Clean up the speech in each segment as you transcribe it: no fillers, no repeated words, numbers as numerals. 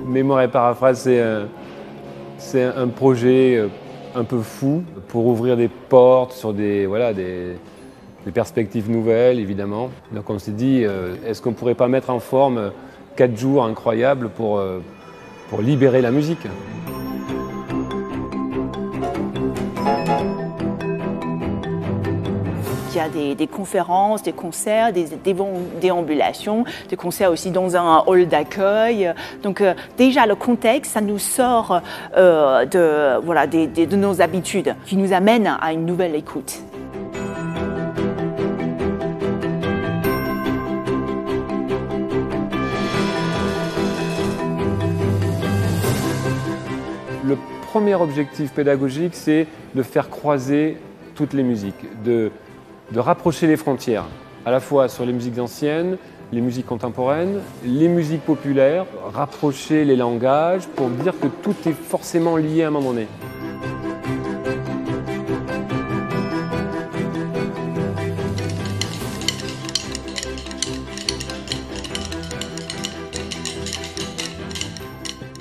Mémoire et paraphrase, c'est un projet un peu fou pour ouvrir des portes sur des perspectives nouvelles, évidemment. Donc on s'est dit, est-ce qu'on ne pourrait pas mettre en forme 4 jours incroyables pour libérer la musique ? Il y a des conférences, des concerts, des déambulations, des concerts aussi dans un hall d'accueil. Donc déjà le contexte, ça nous sort de nos habitudes, qui nous amène à une nouvelle écoute. Le premier objectif pédagogique, c'est de faire croiser toutes les musiques, de rapprocher les frontières, à la fois sur les musiques anciennes, les musiques contemporaines, les musiques populaires, rapprocher les langages pour dire que tout est forcément lié à un moment donné.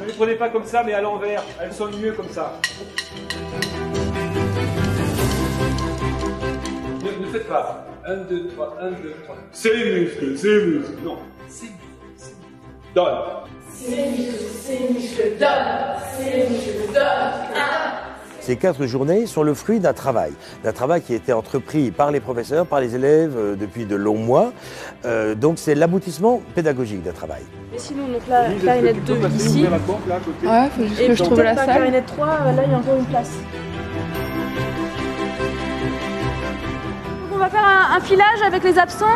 Ne les prenez pas comme ça, mais à l'envers, elles sonnent mieux comme ça. Ne faites pas. 1, 2, 3, 1, 2, 3. C'est les muscles, c'est les muscles. Non. C'est les muscles. Donne. C'est les muscles, donne. C'est les muscles, donne. Ces 4 journées sont le fruit d'un travail qui a été entrepris par les professeurs, par les élèves depuis de longs mois. Donc c'est l'aboutissement pédagogique d'un travail. Et sinon, donc là, clarinette 2 ici. Ouais, faut juste que je trouve la salle. Clarinette 3, là, il y a encore une place. On va faire un filage avec les absents.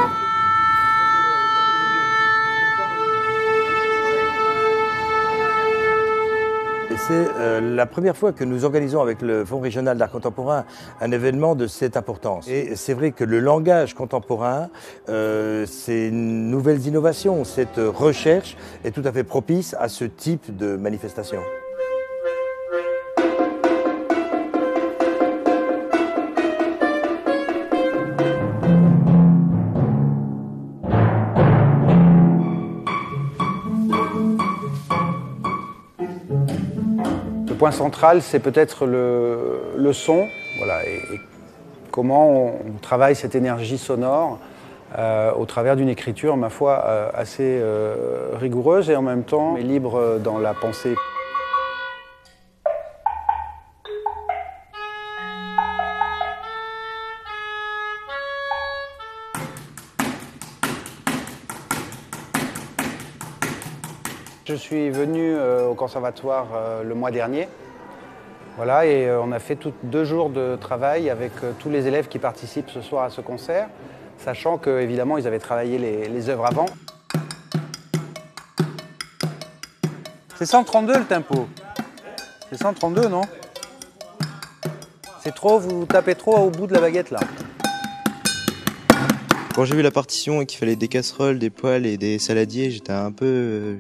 C'est la première fois que nous organisons avec le Fonds régional d'art contemporain un événement de cette importance. Et c'est vrai que le langage contemporain, ces nouvelles innovations, cette recherche est tout à fait propice à ce type de manifestation. Le point central, c'est peut-être le son, voilà, et comment on travaille cette énergie sonore au travers d'une écriture, ma foi, assez rigoureuse et en même temps libre dans la pensée. Je suis venu au conservatoire le mois dernier, voilà, et on a fait 2 jours de travail avec tous les élèves qui participent ce soir à ce concert, sachant qu'évidemment ils avaient travaillé les œuvres avant. C'est 132 le tempo. C'est 132, non? C'est trop, vous tapez trop au bout de la baguette là. Quand j'ai vu la partition et qu'il fallait des casseroles, des poêles et des saladiers, j'étais un peu...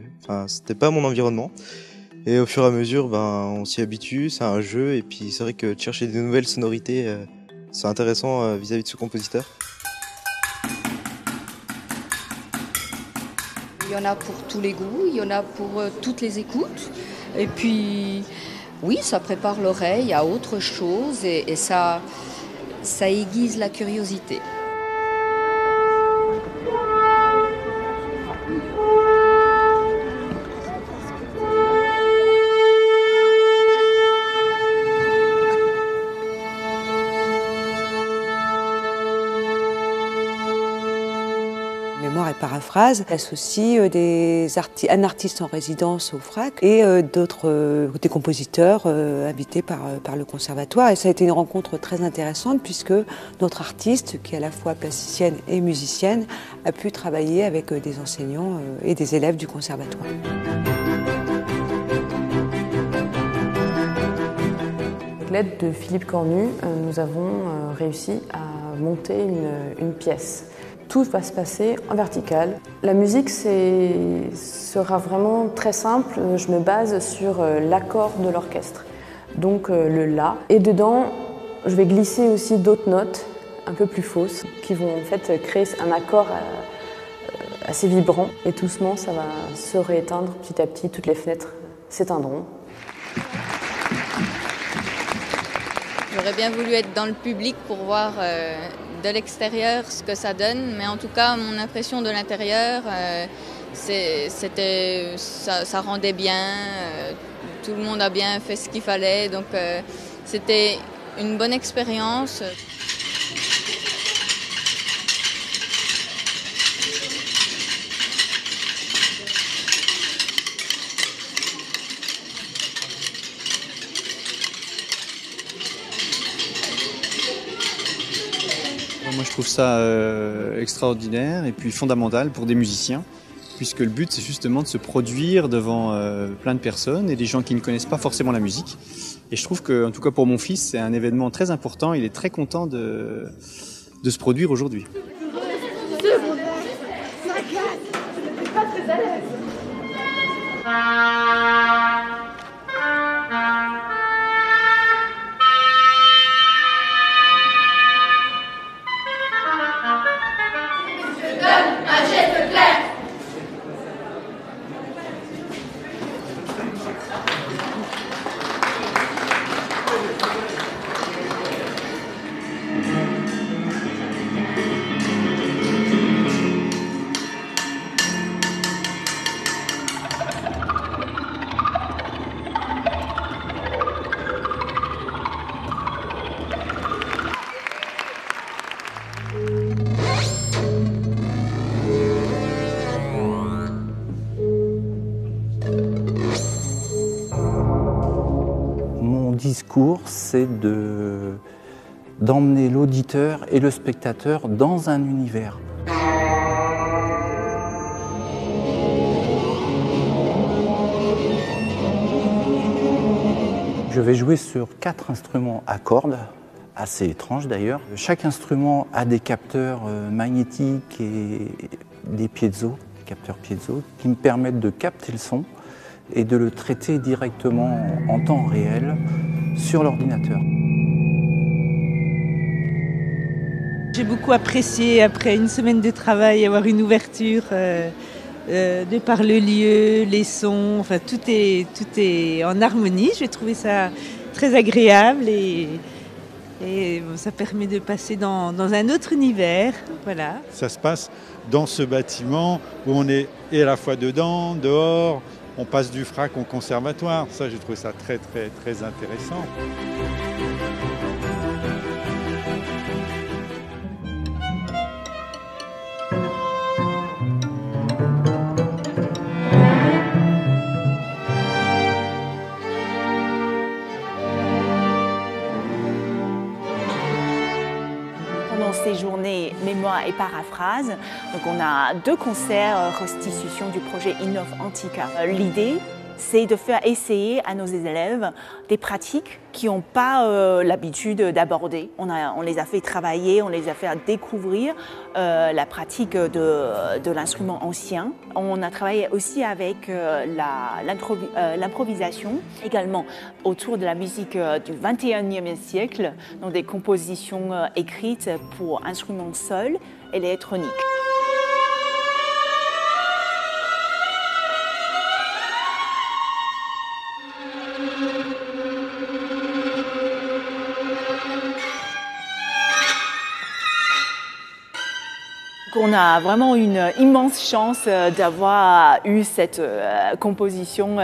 c'était pas mon environnement. Et au fur et à mesure, on s'y habitue, c'est un jeu. Et puis c'est vrai que de chercher de nouvelles sonorités, c'est intéressant vis-à-vis de ce compositeur. Il y en a pour tous les goûts, il y en a pour toutes les écoutes. Et puis, oui, ça prépare l'oreille à autre chose et ça aiguise la curiosité. Mémoire et paraphrase associe un artiste en résidence au FRAC et des compositeurs invités par le conservatoire. Et ça a été une rencontre très intéressante puisque notre artiste, qui est à la fois plasticienne et musicienne, a pu travailler avec des enseignants et des élèves du conservatoire. Avec l'aide de Philippe Cornu, nous avons réussi à monter une pièce. Tout va se passer en vertical. La musique sera vraiment très simple. Je me base sur l'accord de l'orchestre, donc le La. Et dedans, je vais glisser aussi d'autres notes un peu plus fausses qui vont en fait créer un accord assez vibrant. Et doucement, ça va se rééteindre petit à petit, toutes les fenêtres s'éteindront. J'aurais bien voulu être dans le public pour voir de l'extérieur ce que ça donne, mais en tout cas, mon impression de l'intérieur, ça rendait bien, tout le monde a bien fait ce qu'il fallait, donc c'était une bonne expérience. Moi je trouve ça extraordinaire et puis fondamental pour des musiciens, puisque le but c'est justement de se produire devant plein de personnes et des gens qui ne connaissent pas forcément la musique. Et je trouve que, en tout cas pour mon fils, c'est un événement très important, il est très content de se produire aujourd'hui. Pas très à l'aise. Mon discours, c'est d'emmener l'auditeur et le spectateur dans un univers. Je vais jouer sur 4 instruments à cordes, assez étranges d'ailleurs. Chaque instrument a des capteurs magnétiques et des capteurs piezo, qui me permettent de capter le son et de le traiter directement en temps réel sur l'ordinateur. J'ai beaucoup apprécié, après une semaine de travail, avoir une ouverture de par le lieu, les sons, enfin tout est en harmonie. J'ai trouvé ça très agréable et ça permet de passer dans un autre univers. Voilà. Ça se passe dans ce bâtiment où on est et à la fois dedans, dehors. On passe du FRAC au conservatoire. Ça, j'ai trouvé ça très, très, très intéressant. Pendant ces journées mémoire et paraphrase, donc on a 2 concerts restitution du projet Innov Antica. L'idée, c'est de faire essayer à nos élèves des pratiques qui n'ont pas l'habitude d'aborder. On les a fait travailler, on les a fait découvrir la pratique de l'instrument ancien. On a travaillé aussi avec l'improvisation, également autour de la musique du 21e siècle, dans des compositions écrites pour instruments seuls et électroniques. On a vraiment une immense chance d'avoir eu cette composition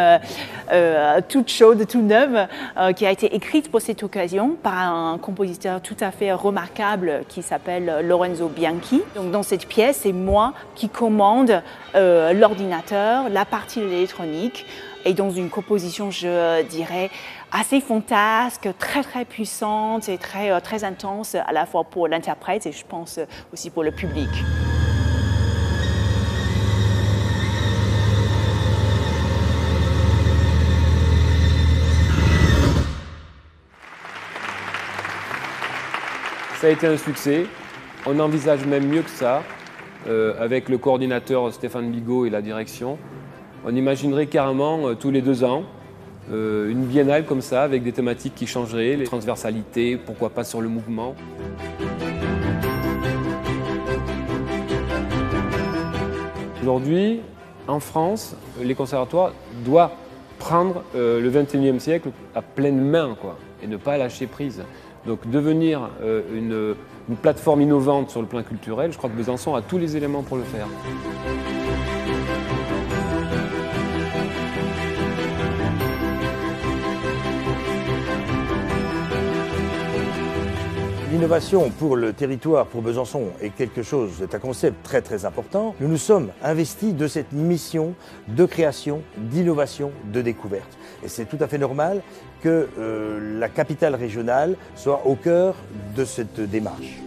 toute chaude, toute neuve, qui a été écrite pour cette occasion par un compositeur tout à fait remarquable qui s'appelle Lorenzo Bianchi. Donc dans cette pièce, c'est moi qui commande l'ordinateur, la partie de l'électronique, et dans une composition, je dirais, assez fantasque, très très puissante et très intense, à la fois pour l'interprète et je pense aussi pour le public. Ça a été un succès. On envisage même mieux que ça, avec le coordinateur Stéphane Bigot et la direction. On imaginerait carrément tous les 2 ans une biennale comme ça, avec des thématiques qui changeraient, les transversalités, pourquoi pas sur le mouvement. Aujourd'hui, en France, les conservatoires doivent prendre le XXIe siècle à pleine main, quoi, et ne pas lâcher prise. Donc devenir une plateforme innovante sur le plan culturel, je crois que Besançon a tous les éléments pour le faire. L'innovation pour le territoire, pour Besançon, est quelque chose, c'est un concept très très important. Nous nous sommes investis de cette mission de création, d'innovation, de découverte. Et c'est tout à fait normal que la capitale régionale soit au cœur de cette démarche.